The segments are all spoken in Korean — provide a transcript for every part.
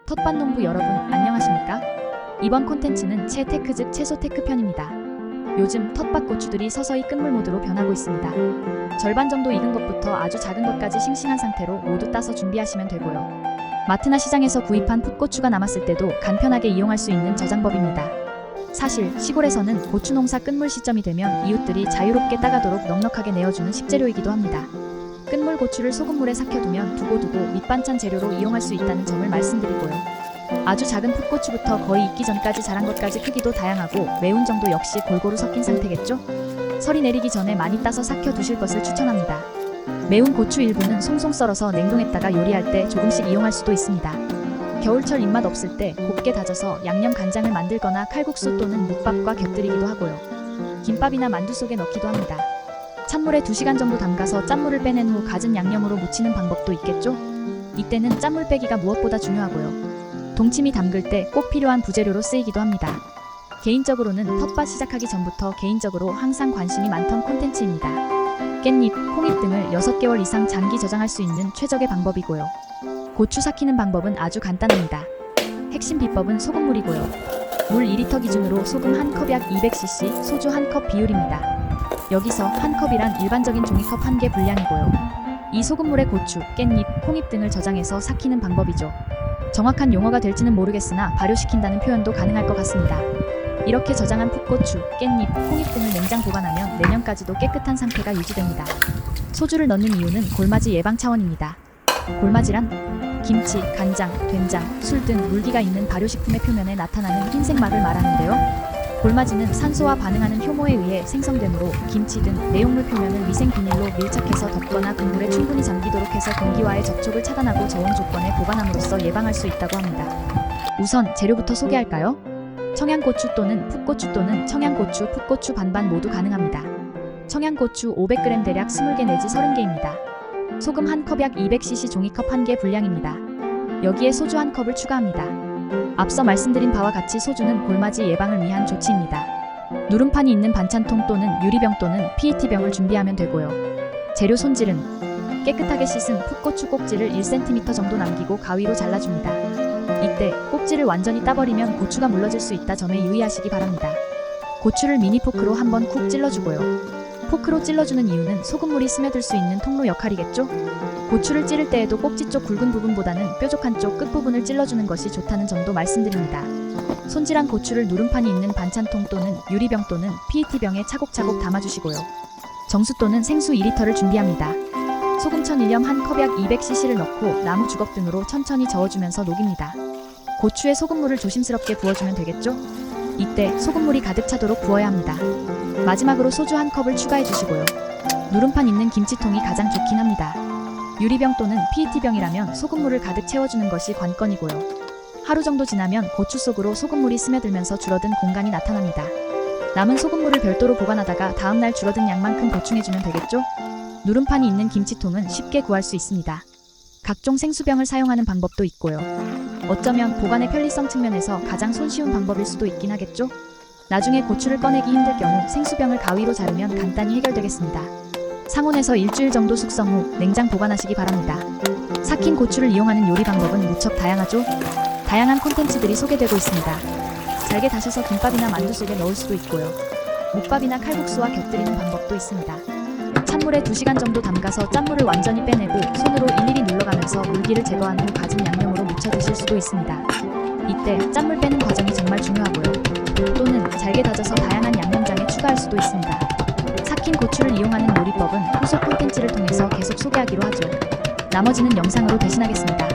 텃밭농부 여러분 안녕하십니까? 이번 콘텐츠는 채테크 즉 채소 테크 편입니다. 요즘 텃밭 고추들이 서서히 끝물 모드로 변하고 있습니다. 절반 정도 익은 것부터 아주 작은 것까지 싱싱한 상태로 모두 따서 준비하시면 되고요. 마트나 시장에서 구입한 풋고추가 남았을 때도 간편하게 이용할 수 있는 저장법입니다. 사실 시골에서는 고추 농사 끝물 시점이 되면 이웃들이 자유롭게 따가도록 넉넉하게 내어주는 식재료이기도 합니다. 끝물 고추를 소금물에 삭혀두면 두고두고 밑반찬 재료로 이용할 수 있다는 점을 말씀드리고요. 아주 작은 풋고추부터 거의 익기 전까지 자란 것까지 크기도 다양하고 매운 정도 역시 골고루 섞인 상태겠죠? 설이 내리기 전에 많이 따서 삭혀두실 것을 추천합니다. 매운 고추 일부는 송송 썰어서 냉동했다가 요리할 때 조금씩 이용할 수도 있습니다. 겨울철 입맛 없을 때 곱게 다져서 양념 간장을 만들거나 칼국수 또는 묵밥과 곁들이기도 하고요. 김밥이나 만두 속에 넣기도 합니다. 찬물에 2시간 정도 담가서 짠물을 빼낸 후 갖은 양념으로 무치는 방법도 있겠죠? 이때는 짠물 빼기가 무엇보다 중요하고요. 동치미 담글 때 꼭 필요한 부재료로 쓰이기도 합니다. 개인적으로는 텃밭 시작하기 전부터 개인적으로 항상 관심이 많던 콘텐츠입니다. 깻잎, 콩잎 등을 6개월 이상 장기 저장할 수 있는 최적의 방법이고요. 고추 삭히는 방법은 아주 간단합니다. 핵심 비법은 소금물이고요. 물 2리터 기준으로 소금 1컵 약 200cc, 소주 1컵 비율입니다. 여기서 1컵이란 일반적인 종이컵 1개 분량이고요. 이 소금물에 고추, 깻잎, 콩잎 등을 저장해서 삭히는 방법이죠. 정확한 용어가 될지는 모르겠으나 발효시킨다는 표현도 가능할 것 같습니다. 이렇게 저장한 풋고추, 깻잎, 콩잎 등을 냉장 보관하면 내년까지도 깨끗한 상태가 유지됩니다. 소주를 넣는 이유는 골마지 예방 차원입니다. 골마지란 김치, 간장, 된장, 술 등 물기가 있는 발효식품의 표면에 나타나는 흰색막을 말하는데요. 골마지는 산소와 반응하는 효모에 의해 생성되므로 김치 등 내용물 표면을 위생 비닐로 밀착해서 덮거나 국물에 충분히 잠기도록 해서 공기와의 접촉을 차단하고 저온 조건에 보관함으로써 예방할 수 있다고 합니다. 우선 재료부터 소개할까요? 청양고추 또는 풋고추 또는 청양고추, 풋고추 반반 모두 가능합니다. 청양고추 500g 대략 20개 내지 30개입니다. 소금 1컵 약 200cc 종이컵 1개 분량입니다. 여기에 소주 1컵을 추가합니다. 앞서 말씀드린 바와 같이 소주는 골마지 예방을 위한 조치입니다. 누름판이 있는 반찬통 또는 유리병 또는 PET병을 준비하면 되고요. 재료 손질은 깨끗하게 씻은 풋고추 꼭지를 1cm 정도 남기고 가위로 잘라줍니다. 이때 꼭지를 완전히 따버리면 고추가 물러질 수 있다 점에 유의하시기 바랍니다. 고추를 미니 포크로 한번 쿡 찔러주고요. 포크로 찔러주는 이유는 소금물이 스며들 수 있는 통로 역할이겠죠? 고추를 찌를 때에도 꼭지 쪽 굵은 부분보다는 뾰족한 쪽 끝부분을 찔러주는 것이 좋다는 점도 말씀드립니다. 손질한 고추를 누름판이 있는 반찬통 또는 유리병 또는 PET병에 차곡차곡 담아주시고요. 정수 또는 생수 2리터를 준비합니다. 소금 1000ml 1컵 약 200cc를 넣고 나무 주걱 등으로 천천히 저어주면서 녹입니다. 고추에 소금물을 조심스럽게 부어주면 되겠죠? 이때 소금물이 가득 차도록 부어야 합니다. 마지막으로 소주 1컵을 추가해 주시고요. 누름판 있는 김치통이 가장 좋긴 합니다. 유리병 또는 PET병이라면 소금물을 가득 채워주는 것이 관건이고요. 하루 정도 지나면 고추 속으로 소금물이 스며들면서 줄어든 공간이 나타납니다. 남은 소금물을 별도로 보관하다가 다음날 줄어든 양만큼 보충해주면 되겠죠? 누름판이 있는 김치통은 쉽게 구할 수 있습니다. 각종 생수병을 사용하는 방법도 있고요. 어쩌면 보관의 편리성 측면에서 가장 손쉬운 방법일 수도 있긴 하겠죠? 나중에 고추를 꺼내기 힘들 경우 생수병을 가위로 자르면 간단히 해결되겠습니다. 상온에서 일주일 정도 숙성 후 냉장 보관하시기 바랍니다. 삭힌 고추를 이용하는 요리 방법은 무척 다양하죠? 다양한 콘텐츠들이 소개되고 있습니다. 잘게 다셔서 김밥이나 만두 속에 넣을 수도 있고요. 묵밥이나 칼국수와 곁들이는 방법도 있습니다. 찬물에 2시간 정도 담가서 짠물을 완전히 빼내고 손으로 일일이 눌러가면서 물기를 제거한 후 가진 양념으로 무쳐 드실 수도 있습니다. 이때 짠물 빼는 과정이 정말 중요하고요. 또는 잘게 다져서 다양한 양념장에 추가할 수도 있습니다. 삭힌 고추를 이용하는 요리법은 후속 콘텐츠를 통해서 계속 소개하기로 하죠. 나머지는 영상으로 대신하겠습니다.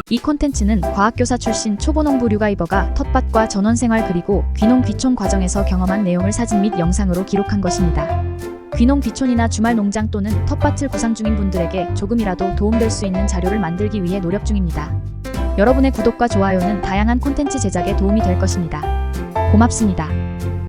이 콘텐츠는 과학교사 출신 초보농부 류가이버가 텃밭과 전원생활 그리고 귀농 귀촌 과정에서 경험한 내용을 사진 및 영상으로 기록한 것입니다. 귀농 귀촌이나 주말 농장 또는 텃밭을 구상 중인 분들에게 조금이라도 도움될 수 있는 자료를 만들기 위해 노력 중입니다. 여러분의 구독과 좋아요는 다양한 콘텐츠 제작에 도움이 될 것입니다. 고맙습니다.